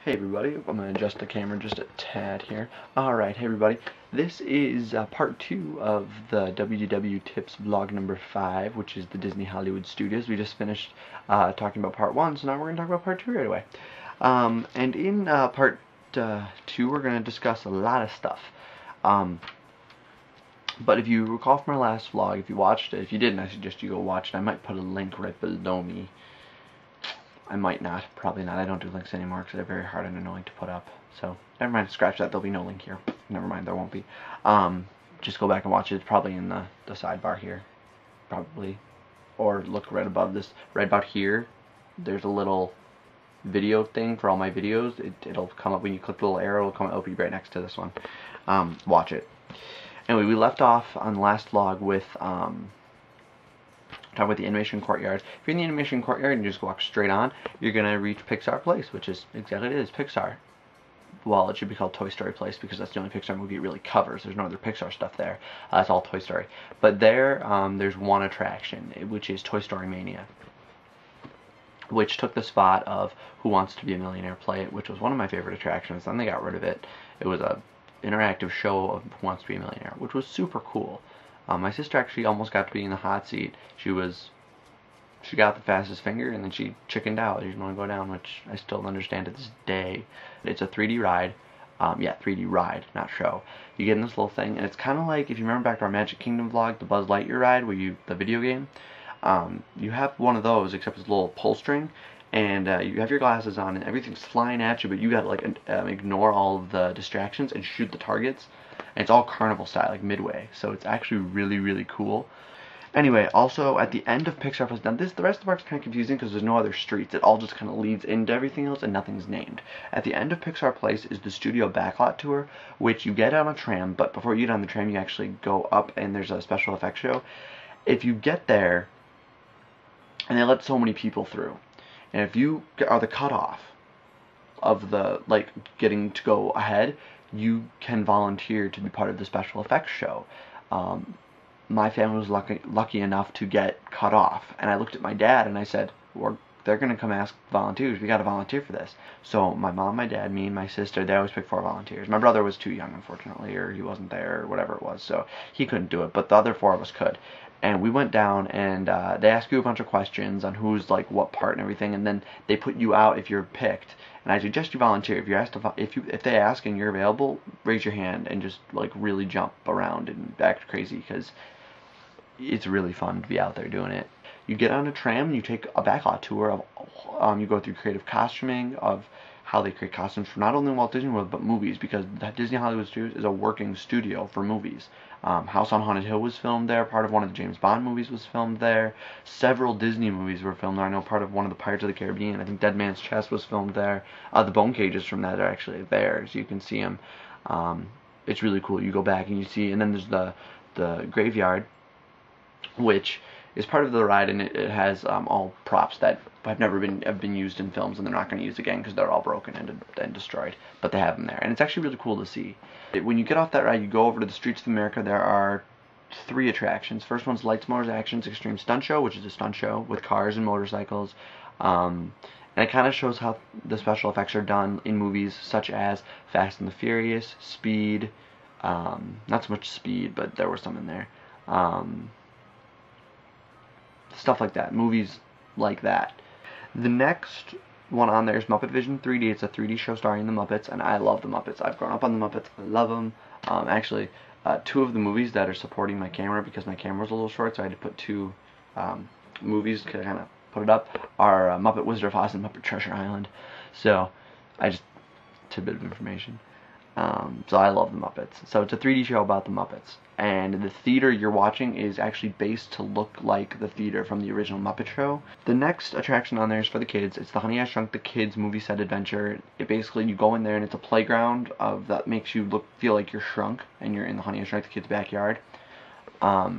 Hey everybody, I'm going to adjust the camera just a tad here. Alright, hey everybody, this is part 2 of the WDW Tips vlog number 5, which is the Disney Hollywood Studios. We just finished talking about part 1, so now we're going to talk about part 2 right away. And in part 2, we're going to discuss a lot of stuff. But if you recall from our last vlog, if you watched it, if you didn't, I suggest you go watch it. I might put a link right below me. I might not, probably not. I don't do links anymore because they're very hard and annoying to put up. So, never mind, scratch that. There'll be no link here. Never mind, there won't be. Just go back and watch it. It's probably in the sidebar here. Probably. Or look right above this. Right about here, there's a little video thing for all my videos. It'll come up when you click the little arrow. It'll be right next to this one. Watch it. Anyway, we left off on the last vlog with talk about the animation courtyard. If you're in the animation courtyard and you just walk straight on, you're going to reach Pixar Place, which is exactly what it is, Pixar. Well, it should be called Toy Story Place because that's the only Pixar movie it really covers. There's no other Pixar stuff there. It's all Toy Story. But there's one attraction, which is Toy Story Mania, which took the spot of Who Wants to Be a Millionaire Play It, which was one of my favorite attractions. Then they got rid of it. It was a interactive show of Who Wants to Be a Millionaire, which was super cool. My sister actually almost got to be in the hot seat. She got the fastest finger, and then she chickened out. She didn't want to go down, which I still don't understand to this day. It's a 3D ride. Yeah, 3D ride, not show. You get in this little thing, and it's kind of like, if you remember back to our Magic Kingdom vlog, the Buzz Lightyear ride, the video game. You have one of those, except it's a little pull string, and you have your glasses on, and everything's flying at you, but you gotta like ignore all of the distractions and shoot the targets. And it's all carnival style, like Midway, so it's actually really, really cool. Anyway, also at the end of Pixar Place, now the rest of the park's kind of confusing because there's no other streets. It all just kind of leads into everything else and nothing's named. At the end of Pixar Place is the studio backlot tour, which you get on a tram, but before you get on the tram, you actually go up and there's a special effects show. If you get there, and they let so many people through, and if you are the cutoff of the, like, getting to go ahead, you can volunteer to be part of the special effects show. My family was lucky enough to get cut off, and I looked at my dad and I said, they're going to come ask volunteers. We got to volunteer for this. So my mom, my dad, me, and my sister, they always pick 4 volunteers. My brother was too young, unfortunately, or he wasn't there, or whatever it was, so he couldn't do it, but the other 4 of us could. And we went down, and they ask you a bunch of questions on who's like what part and everything, and then they put you out if you're picked. And I suggest you volunteer. If you're asked if they ask and you're available, raise your hand and just like really jump around and act crazy because it's really fun to be out there doing it. You get on a tram and you take a backlot tour of you go through creative costuming of how they create costumes for not only Walt Disney World but movies, because the Disney Hollywood Studios is a working studio for movies. House on Haunted Hill was filmed there. Part of one of the James Bond movies was filmed there. Several Disney movies were filmed there. I know part of one of the Pirates of the Caribbean. I think Dead Man's Chest was filmed there. The bone cages from that are actually there, so you can see them. It's really cool. You go back and you see, and then there's the graveyard, which is part of the ride, and it has all props that have been used in films, and they're not going to use again because they're all broken and destroyed, but they have them there, and it's actually really cool to see. When you get off that ride, you go over to the Streets of America. There are 3 attractions. First one's Lights, Motors, Actions Extreme Stunt Show, which is a stunt show with cars and motorcycles, and it kind of shows how the special effects are done in movies such as Fast and the Furious, Speed, not so much Speed, but there were some in there. Stuff like that, movies like that. The next one on there is Muppet Vision 3D. It's a 3D show starring the Muppets, and I love the Muppets. I've grown up on the Muppets. I love them. Actually, 2 of the movies that are supporting my camera, because my camera was a little short, so I had to put 2 movies to kind of put it up, are Muppet Wizard of Oz and Muppet Treasure Island. So, tidbit of information. So I love the Muppets. So it's a 3D show about the Muppets. And the theater you're watching is actually based to look like the theater from the original Muppet Show. The next attraction on there is for the kids. It's the Honey, I Shrunk the Kids movie set adventure. It basically, you go in there and it's a playground that makes you feel like you're shrunk and you're in the Honey, I Shrunk the Kids backyard. A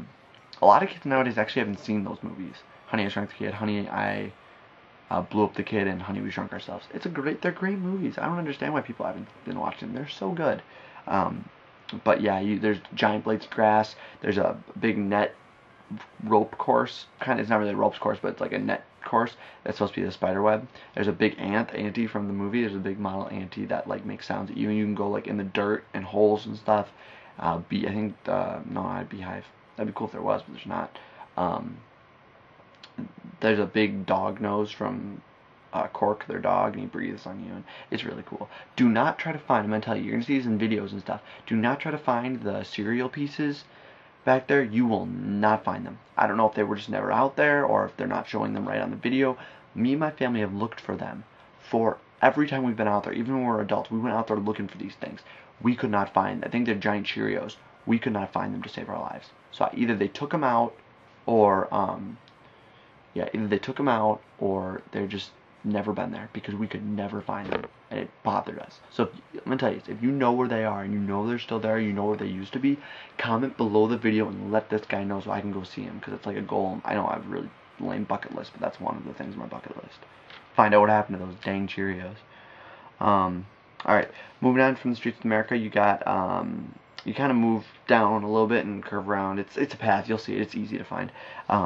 lot of kids nowadays actually haven't seen those movies. Honey, I Shrunk the Kid, Honey, I Blew Up the Kid, and Honey, We Shrunk Ourselves. They're great movies. I don't understand why people haven't been watching them. They're so good. But yeah, there's giant blades of grass. There's a big net rope course, kind of, it's not really a ropes course, but it's like a net course that's supposed to be the spider web. There's a big auntie from the movie. There's a big model auntie that like makes sounds at you, and you can go like in the dirt and holes and stuff. I think no, not beehive. That'd be cool if there was, but there's not. There's a big dog nose from Cork, their dog, and he breathes on you, and it's really cool. Do not try to find, I'm going to tell you, you're going to see these in videos and stuff, do not try to find the cereal pieces back there. You will not find them. I don't know if they were just never out there, or if they're not showing them right on the video. Me and my family have looked for them for every time we've been out there. Even when we were adults, we went out there looking for these things. We could not find, I think they're giant Cheerios. We could not find them to save our lives. So either they took them out, or, either they took them out, or they're just never been there, because we could never find them, and it bothered us. So I'm gonna tell you, if you know where they are and you know they're still there, you know where they used to be, comment below the video and let this guy know so I can go see him, because it's like a goal. I know I have a really lame bucket list, but that's one of the things on my bucket list. Find out what happened to those dang Cheerios. Alright, moving on from the streets of America, you got you kind of move down a little bit and curve around. It's a path. You'll see it. It's easy to find.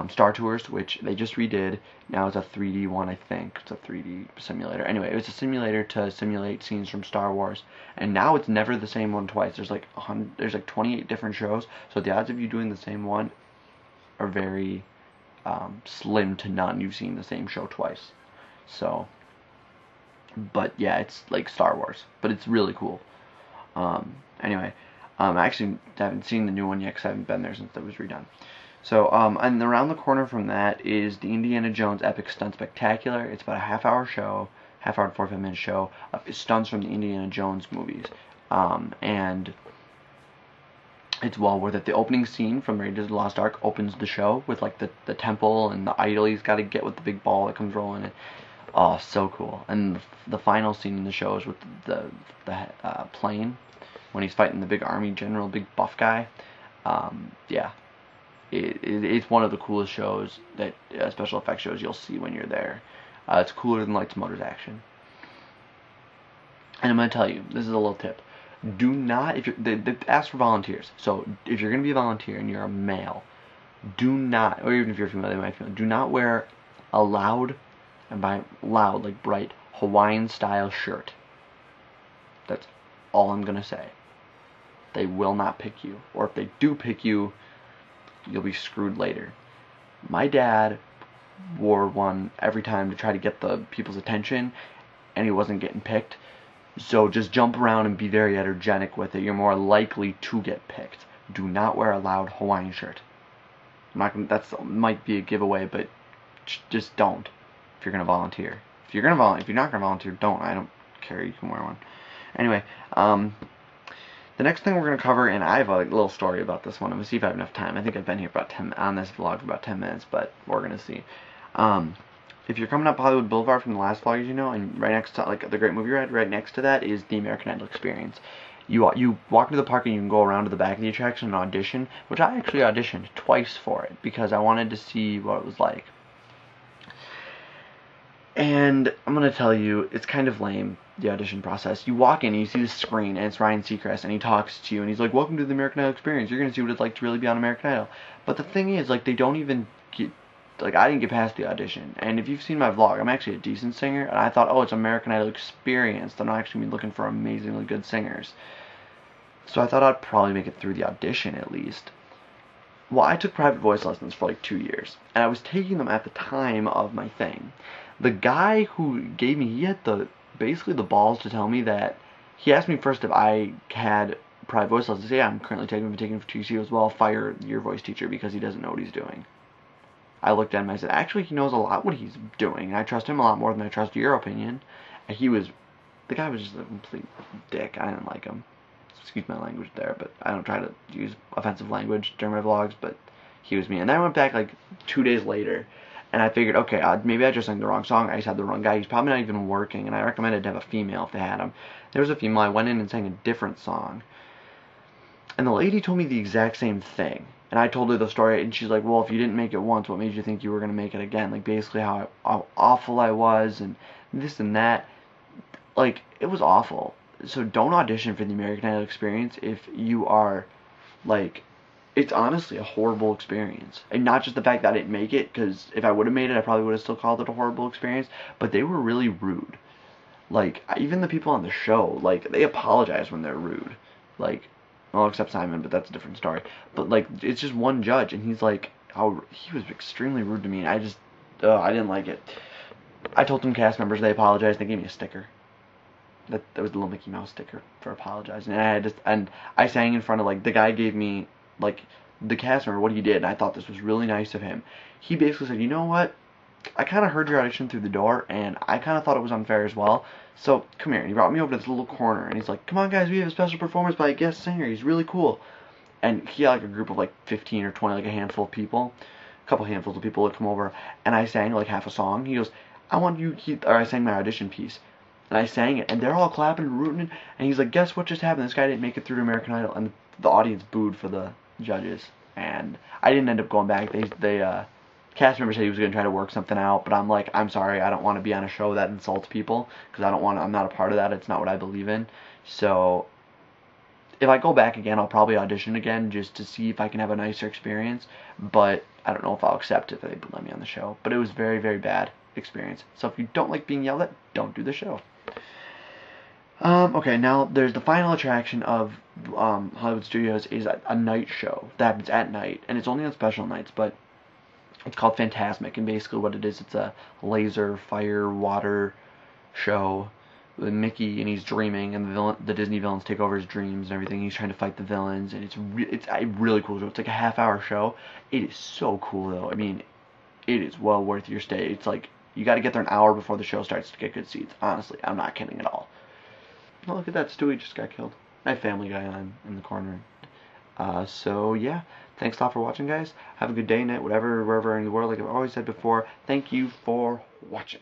Star Tours, which they just redid. Now it's a 3D one, I think. It's a 3D simulator. Anyway, it was a simulator to simulate scenes from Star Wars. And now it's never the same one twice. There's like 28 different shows. So the odds of you doing the same one are very slim to none. You've seen the same show twice. So, but yeah, it's like Star Wars. But it's really cool. Anyway. I actually haven't seen the new one yet because I haven't been there since it was redone. So, and around the corner from that is the Indiana Jones Epic Stunt Spectacular. It's about a half-hour show, half-hour to 45-minute show of stunts from the Indiana Jones movies. And it's well worth it. The opening scene from Raiders of the Lost Ark opens the show with like the temple and the idol he's got to get with the big ball that comes rolling in. Oh, so cool. And the final scene in the show is with the plane, when he's fighting the big army general, big buff guy. Yeah, it's one of the coolest shows, that special effects shows you'll see when you're there. It's cooler than Lights, Motors, Action. And I'm going to tell you, this is a little tip. Do not, they ask for volunteers. So if you're going to be a volunteer and you're a male, do not, or even if you're female, they might feel, do not wear a loud, and by loud, like bright, Hawaiian style shirt. That's all I'm going to say. They will not pick you. Or if they do pick you, you'll be screwed later. My dad wore one every time to try to get the people's attention, and he wasn't getting picked. So just jump around and be very energetic with it. You're more likely to get picked. Do not wear a loud Hawaiian shirt. I'm not gonna, that's might be a giveaway, but just don't if you're gonna volunteer. If you're not gonna volunteer, don't. I don't care. You can wear one. Anyway, the next thing we're going to cover, and I have a little story about this one. I'm going to see if I have enough time. I think I've been here about on this vlog for about 10 minutes, but we're going to see. If you're coming up Hollywood Boulevard from the last vlog, as you know, and right next to, like, the Great Movie Ride, right next to that is the American Idol Experience. You walk into the park and you can go around to the back of the attraction and audition, which I actually auditioned twice for it, because I wanted to see what it was like. And I'm going to tell you, it's kind of lame, the audition process. You walk in and you see the screen, and it's Ryan Seacrest, and he talks to you, and he's like, welcome to the American Idol Experience. You're going to see what it's like to really be on American Idol. But the thing is, like, they don't even get, like, I didn't get past the audition. And if you've seen my vlog, I'm actually a decent singer, and I thought, oh, it's American Idol Experience. They're not actually looking for amazingly good singers. So I thought I'd probably make it through the audition, at least. Well, I took private voice lessons for like 2 years, and I was taking them at the time of my thing. The guy who gave me, he had basically the balls to tell me that, he asked me first if I had private voice lessons. Yeah, I'm currently taking them for TC as well. Fire your voice teacher because he doesn't know what he's doing. I looked at him and I said, actually, he knows a lot what he's doing, and I trust him a lot more than I trust your opinion. And the guy was just a complete dick. I didn't like him. Excuse my language there, but I don't try to use offensive language during my vlogs, but he was mean. And then I went back like 2 days later, and I figured, okay, maybe I just sang the wrong song. I just had the wrong guy. He's probably not even working, and I recommended to have a female if they had him. There was a female. I went in and sang a different song, and the lady told me the exact same thing. And I told her the story, and she's like, well, if you didn't make it once, what made you think you were going to make it again? Like, basically how awful I was, and this and that. Like, it was awful. So don't audition for the American Idol Experience if you are, like, it's honestly a horrible experience. And not just the fact that I didn't make it, because if I would have made it, I probably would have still called it a horrible experience, but they were really rude. Like, even the people on the show, like, they apologize when they're rude. Like, well, except Simon, but that's a different story. But, like, it's just one judge, and he's like, he was extremely rude to me, and I didn't like it. I told some cast members they apologized, they gave me a sticker. That was the little Mickey Mouse sticker for apologizing. And I sang in front of, like, the guy gave me, like, the cast member what he did, and I thought this was really nice of him. He basically said, you know what? I kind of heard your audition through the door, and I kind of thought it was unfair as well. So come here. And he brought me over to this little corner, and he's like, come on, guys, we have a special performance by a guest singer. He's really cool. And he had like a group of like 15 or 20, like a handful of people, a couple handfuls of people would come over, and I sang like half a song. He goes, or I sang my audition piece. And I sang it, and they're all clapping and rooting, and he's like, guess what just happened? This guy didn't make it through to American Idol, and the audience booed for the judges. And I didn't end up going back. Cast member said he was going to try to work something out, but I'm like, I'm sorry, I don't want to be on a show that insults people, because I'm not a part of that, it's not what I believe in. So, if I go back again, I'll probably audition again, just to see if I can have a nicer experience, but I don't know if I'll accept it if they let me on the show. But it was very, very bad experience. So if you don't like being yelled at, don't do the show. Okay, now there's the final attraction of Hollywood Studios is a night show that happens at night, and it's only on special nights, but it's called Fantasmic, and basically what it is, it's a laser, fire, water show with Mickey, and he's dreaming, and the Disney villains take over his dreams and everything. He's trying to fight the villains, and it's a really cool show. It's like a half-hour show. It is so cool, though. I mean, it is well worth your stay. It's like, you got to get there an hour before the show starts to get good seats. Honestly, I'm not kidding at all. Oh, look at that, Stewie just got killed. I have Family Guy on in the corner. So yeah, thanks a lot for watching, guys. Have a good day, night, whatever, wherever in the world. Like I've always said before, thank you for watching.